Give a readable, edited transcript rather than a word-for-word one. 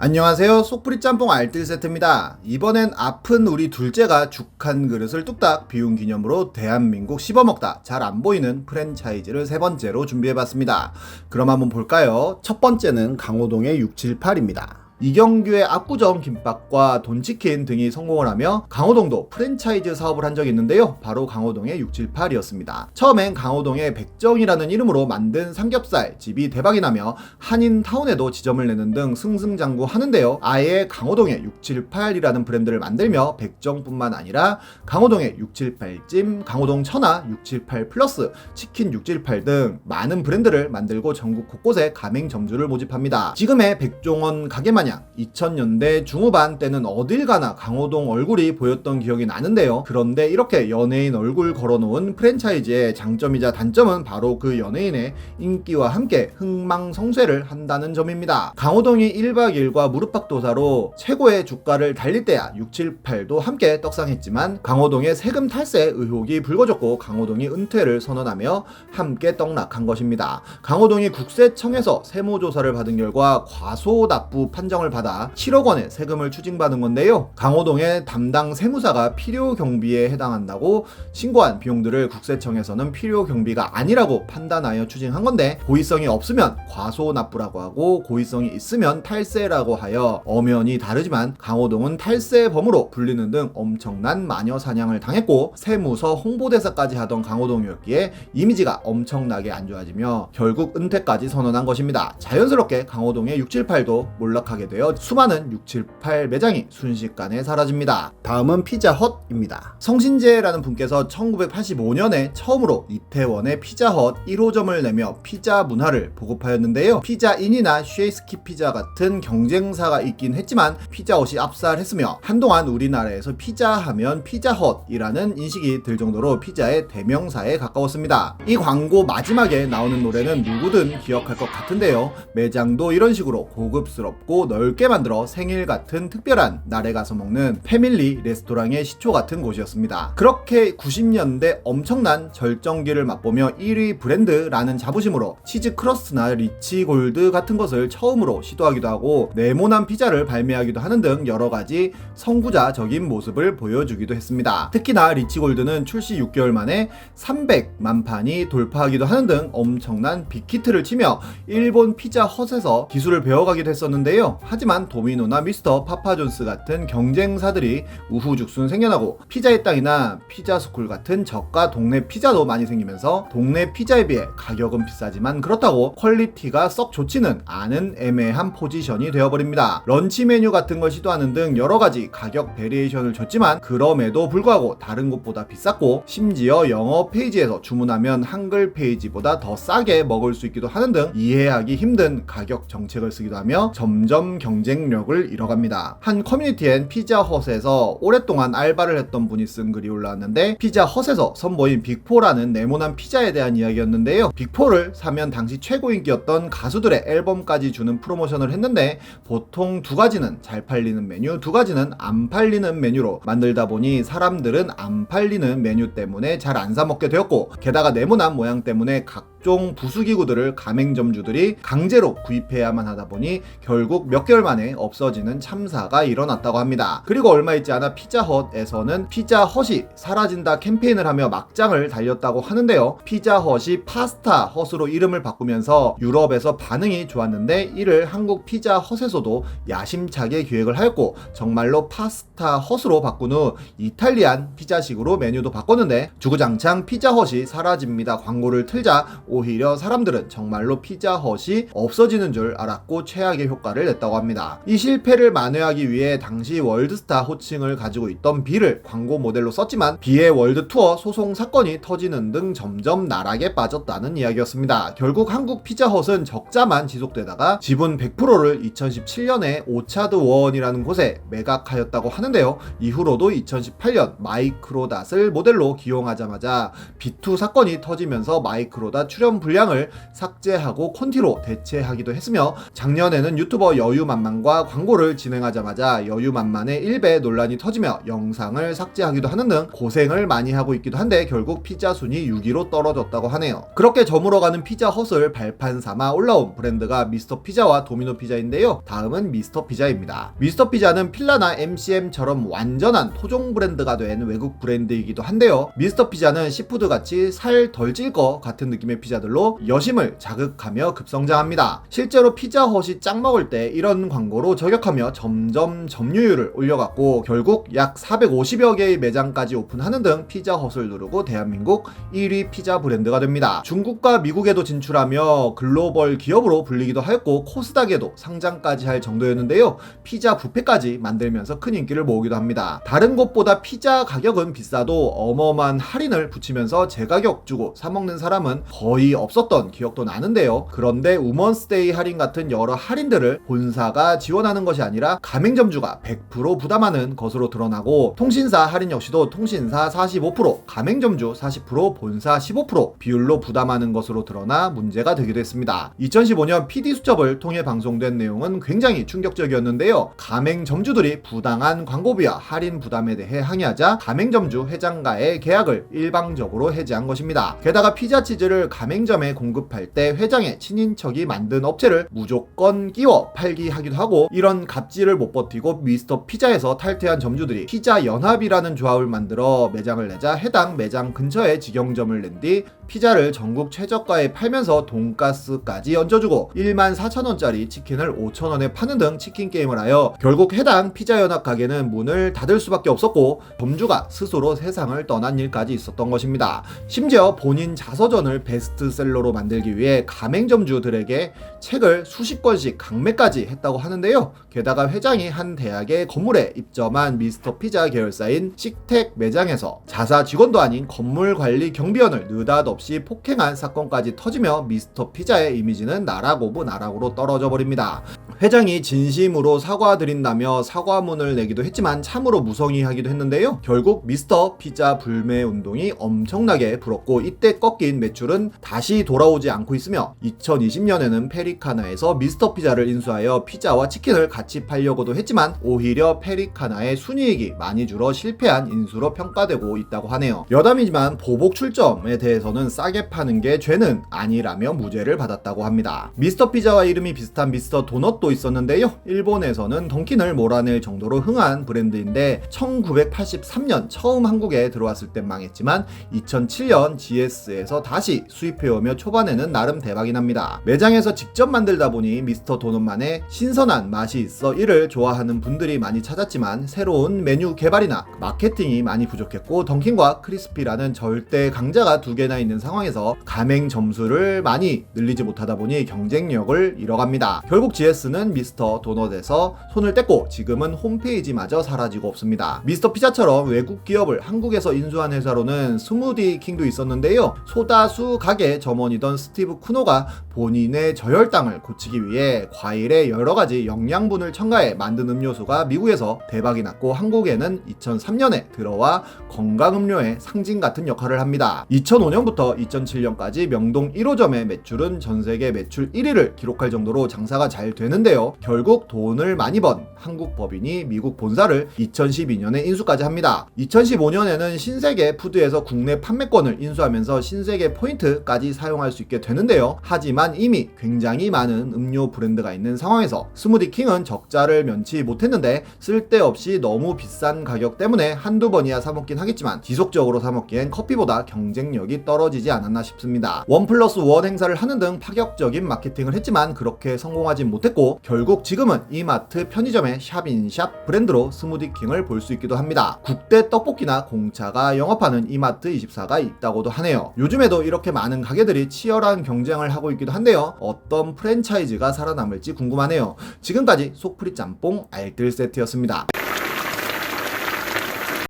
안녕하세요. 속풀이 짬뽕 알뜰 세트입니다. 이번엔 아픈 우리 둘째가 죽 한 그릇을 뚝딱 비운 기념으로 대한민국 씹어먹다 잘 안 보이는 프랜차이즈를 세 번째로 준비해봤습니다. 그럼 한번 볼까요? 첫 번째는 강호동의 678입니다. 이경규의 압구정 김밥과 돈치킨 등이 성공을 하며 강호동도 프랜차이즈 사업을 한 적이 있는데요. 바로 강호동의 678이었습니다. 처음엔 강호동의 백정이라는 이름으로 만든 삼겹살 집이 대박이 나며 한인타운에도 지점을 내는 등 승승장구하는데요. 아예 강호동의 678이라는 브랜드를 만들며 백정뿐만 아니라 강호동의 678찜, 강호동 천하, 678 플러스, 치킨 678 등 많은 브랜드를 만들고 전국 곳곳에 가맹점주를 모집합니다. 지금의 백종원 가게마냥 2000년대 중후반 때는 어딜 가나 강호동 얼굴이 보였던 기억이 나는데요. 그런데 이렇게 연예인 얼굴 걸어놓은 프랜차이즈의 장점이자 단점은 바로 그 연예인의 인기와 함께 흥망성쇠를 한다는 점입니다. 강호동이 1박 2일과 무릎팍도사로 최고의 주가를 달릴 때야 678도 함께 떡상했지만 강호동의 세금 탈세 의혹이 불거졌고 강호동이 은퇴를 선언하며 함께 떡락한 것입니다. 강호동이 국세청에서 세무조사를 받은 결과 과소납부 판정을 받아 7억 원의 세금을 추징받은 건데요. 강호동의 담당 세무사가 필요경비에 해당한다고 신고한 비용들을 국세청에서는 필요경비가 아니라고 판단하여 추징한 건데, 고의성이 없으면 과소납부라고 하고 고의성이 있으면 탈세라고 하여 엄연히 다르지만 강호동은 탈세범으로 불리는 등 엄청난 마녀 사냥을 당했고 세무서 홍보대사까지 하던 강호동이었기에 이미지가 엄청나게 안 좋아지며 결국 은퇴까지 선언한 것입니다. 자연스럽게 강호동의 678도 몰락하게 되어 수많은 678 매장이 순식간에 사라집니다. 다음은 피자헛입니다. 성신재라는 분께서 1985년에 처음으로 이태원에 피자헛 1호점을 내며 피자 문화를 보급하였는데요. 피자인이나 쉐이스키 피자 같은 경쟁사가 있긴 했지만 피자헛이 압살했으며 한동안 우리나라에서 피자하면 피자헛이라는 인식이 들 정도로 피자의 대명사에 가까웠습니다. 이 광고 마지막에 나오는 노래는 누구든 기억할 것 같은데요. 매장도 이런 식으로 고급스럽고 넓게 만들어 생일 같은 특별한 날에 가서 먹는 패밀리 레스토랑의 시초 같은 곳이었습니다. 그렇게 90년대 엄청난 절정기를 맛보며 1위 브랜드라는 자부심으로 치즈 크러스트나 리치 골드 같은 것을 처음으로 시도하기도 하고 네모난 피자를 발매하기도 하는 등 여러가지 선구자적인 모습을 보여주기도 했습니다. 특히나 리치 골드는 출시 6개월 만에 300만 판이 돌파하기도 하는 등 엄청난 빅히트를 치며 일본 피자 헛에서 기술을 배워가기도 했었는데요. 하지만 도미노나 미스터 파파존스 같은 경쟁사들이 우후죽순 생겨나고 피자의 땅이나 피자스쿨 같은 저가 동네 피자도 많이 생기면서 동네 피자에 비해 가격은 비싸지만 그렇다고 퀄리티가 썩 좋지는 않은 애매한 포지션이 되어버립니다. 런치 메뉴 같은 걸 시도하는 등 여러가지 가격 베리에이션을 줬지만 그럼에도 불구하고 다른 곳보다 비쌌고 심지어 영어 페이지에서 주문하면 한글 페이지보다 더 싸게 먹을 수 있기도 하는 등 이해하기 힘든 가격 정책을 쓰기도 하며 점점 경쟁력을 잃어갑니다. 한 커뮤니티엔 피자헛에서 오랫동안 알바를 했던 분이 쓴 글이 올라왔는데, 피자헛에서 선보인 빅4라는 네모난 피자에 대한 이야기였는데요. 빅4를 사면 당시 최고 인기였던 가수들의 앨범까지 주는 프로모션을 했는데 보통 두 가지는 잘 팔리는 메뉴, 두 가지는 안 팔리는 메뉴로 만들다 보니 사람들은 안 팔리는 메뉴 때문에 잘 안 사 먹게 되었고, 게다가 네모난 모양 때문에 각종 부수기구들을 가맹점주들이 강제로 구입해야만 하다 보니 결국 몇 개월 만에 없어지는 참사가 일어났다고 합니다. 그리고 얼마 있지 않아 피자헛에서는 피자헛이 사라진다 캠페인을 하며 막장을 달렸다고 하는데요. 피자헛이 파스타헛으로 이름을 바꾸면서 유럽에서 반응이 좋았는데 이를 한국 피자헛에서도 야심차게 기획을 하였고 정말로 파스타헛으로 바꾼 후 이탈리안 피자식으로 메뉴도 바꿨는데 주구장창 피자헛이 사라집니다 광고를 틀자 오히려 사람들은 정말로 피자헛이 없어지는 줄 알았고 최악의 효과를 냈다고 합니다. 이 실패를 만회하기 위해 당시 월드스타 호칭을 가지고 있던 비를 광고 모델로 썼지만 비의 월드 투어 소송 사건이 터지는 등 점점 나락에 빠졌다는 이야기였습니다. 결국 한국 피자헛은 적자만 지속되다가 지분 100%를 2017년에 오차드원이라는 곳에 매각하였다고 하는데요. 이후로도 2018년 마이크로닷을 모델로 기용하자마자 B2 사건이 터지면서 마이크로닷 출연 분량을 삭제하고 콘티로 대체하기도 했으며, 작년에는 유튜버 여유만만과 광고를 진행하자마자 여유만만의 일배 논란이 터지며 영상을 삭제하기도 하는 등 고생을 많이 하고 있기도 한데 결국 피자 순위 6위로 떨어졌다고 하네요. 그렇게 저물어가는 피자 헛을 발판 삼아 올라온 브랜드가 미스터 피자와 도미노 피자인데요. 다음은 미스터 피자입니다. 미스터 피자는 필라나 MCM처럼 완전한 토종 브랜드가 된 외국 브랜드이기도 한데요. 미스터 피자는 시푸드 같이 살 덜 찔 것 같은 느낌의 피자들로 여심을 자극하며 급성장합니다. 실제로 피자 헛이 짱 먹을 때 이런 광고로 저격하며 점점 점유율을 올려갔고 결국 약 450여 개의 매장까지 오픈하는 등 피자 헛을 누르고 대한민국 1위 피자 브랜드가 됩니다. 중국과 미국에도 진출하며 글로벌 기업으로 불리기도 하였고 코스닥에도 상장까지 할 정도였는데요. 피자 뷔페까지 만들면서 큰 인기를 모으기도 합니다. 다른 곳보다 피자 가격은 비싸도 어마어마한 할인을 붙이면서 제가격 주고 사먹는 사람은 거의 없었던 기억도 나는데요. 그런데 우먼스데이 할인 같은 여러 할인들을 본사가 지원하는 것이 아니라 가맹점주가 100% 부담하는 것으로 드러나고, 통신사 할인 역시도 통신사 45%, 가맹점주 40%, 본사 15% 비율로 부담하는 것으로 드러나 문제가 되기도 했습니다. 2015년 PD수첩을 통해 방송된 내용은 굉장히 충격적이었는데요. 가맹점주들이 부당한 광고비와 할인 부담에 대해 항의하자 가맹점주 회장과의 계약을 일방적으로 해지한 것입니다. 게다가 피자 치즈를 가맹점에 공급할 때 회장의 친인척이 만든 업체를 무조건 끼워 팔기 하기도 하고, 이런 갑질을 못 버티고 미스터 피자에서 탈퇴한 점주들이 피자 연합이라는 조합을 만들어 매장을 내자 해당 매장 근처에 직영점을 낸 뒤 피자를 전국 최저가에 팔면서 돈가스까지 얹어주고 14,000원짜리 치킨을 5,000원에 파는 등 치킨 게임을 하여 결국 해당 피자 연합 가게는 문을 닫을 수밖에 없었고 점주가 스스로 세상을 떠난 일까지 있었던 것입니다. 심지어 본인 자서전을 베스트셀러로 만들기 위해 가맹점주들에게 책을 수십 권씩 강매까지 했다고 하는데요. 게다가 회장이 한 대학의 건물에 입점한 미스터 피자 계열사인 식택 매장에서 자사 직원도 아닌 건물 관리 경비원을 느닷없이 폭행한 사건까지 터지며 미스터 피자의 이미지는 나락오브 나락으로 떨어져 버립니다. 회장이 진심으로 사과드린다며 사과문을 내기도 했지만 참으로 무성의하기도 했는데요. 결국 미스터 피자 불매 운동이 엄청나게 불었고 이때 꺾인 매출은 다시 돌아오지 않고 있으며 2020년에는 페리카나에서 미스터 피자를 인수하여 피자와 치킨을 같이 팔려고도 했지만 오히려 페리카나의 순이익이 많이 줄어 실패한 인수로 평가되고 있다고 하네요. 여담이지만 보복 출점에 대해서는 싸게 파는 게 죄는 아니라며 무죄를 받았다고 합니다. 미스터 피자와 이름이 비슷한 미스터 도넛도 있었는데요. 일본에서는 던킨을 몰아낼 정도로 흥한 브랜드인데 1983년 처음 한국에 들어왔을 땐 망했지만 2007년 GS에서 다시 수입해오며 초반에는 나름 대박이 납니다. 매장에서 직접 만들다 보니 미스터 도넛만의 신선한 맛이 있어 이를 좋아하는 분들이 많이 찾았지만 새로운 메뉴 개발이나 마케팅이 많이 부족했고 던킨과 크리스피라는 절대 강자가 두 개나 있는 상황에서 가맹 점수를 많이 늘리지 못하다 보니 경쟁력을 잃어갑니다. 결국 GS는 미스터 도넛에서 손을 뗐고 지금은 홈페이지마저 사라지고 없습니다. 미스터 피자처럼 외국 기업을 한국에서 인수한 회사로는 스무디 킹도 있었는데요. 소다수 가게 점원이던 스티브 쿠노가 본인의 저혈당을 고치기 위해 과일에 여러가지 영양분을 첨가해 만든 음료수가 미국에서 대박이 났고 한국에는 2003년에 들어와 건강음료의 상징 같은 역할을 합니다. 2005년부터 2007년까지 명동 1호점의 매출은 전세계 매출 1위를 기록할 정도로 장사가 잘 되는데요. 결국 돈을 많이 번 한국 법인이 미국 본사를 2012년에 인수까지 합니다. 2015년에는 신세계 푸드에서 국내 판매권을 인수하면서 신세계 포인트까지 사용할 수 있게 되는데요. 하지만 이미 굉장히 많은 음료 브랜드가 있는 상황에서 스무디 킹은 적자를 면치 못했는데 쓸데없이 너무 비싼 가격 때문에 한두 번이야 사먹긴 하겠지만 지속적으로 사먹기엔 커피보다 경쟁력이 떨어지지 않았나 싶습니다. 1+1 행사를 하는 등 파격적인 마케팅을 했지만 그렇게 성공하진 못했고 결국 지금은 이마트 편의점의 샵인샵 브랜드로 스무디 킹을 볼 수 있기도 합니다. 국대 떡볶이나 공차가 영업하는 이마트24가 있다고도 하네요. 요즘에도 이렇게 많은 가게들이 치열한 경쟁을 하고 있기도 한데요. 어떤 프랜차이즈가 살아남을지 궁금하네요. 지금까지 속풀이 짬뽕 알뜰 세트였습니다.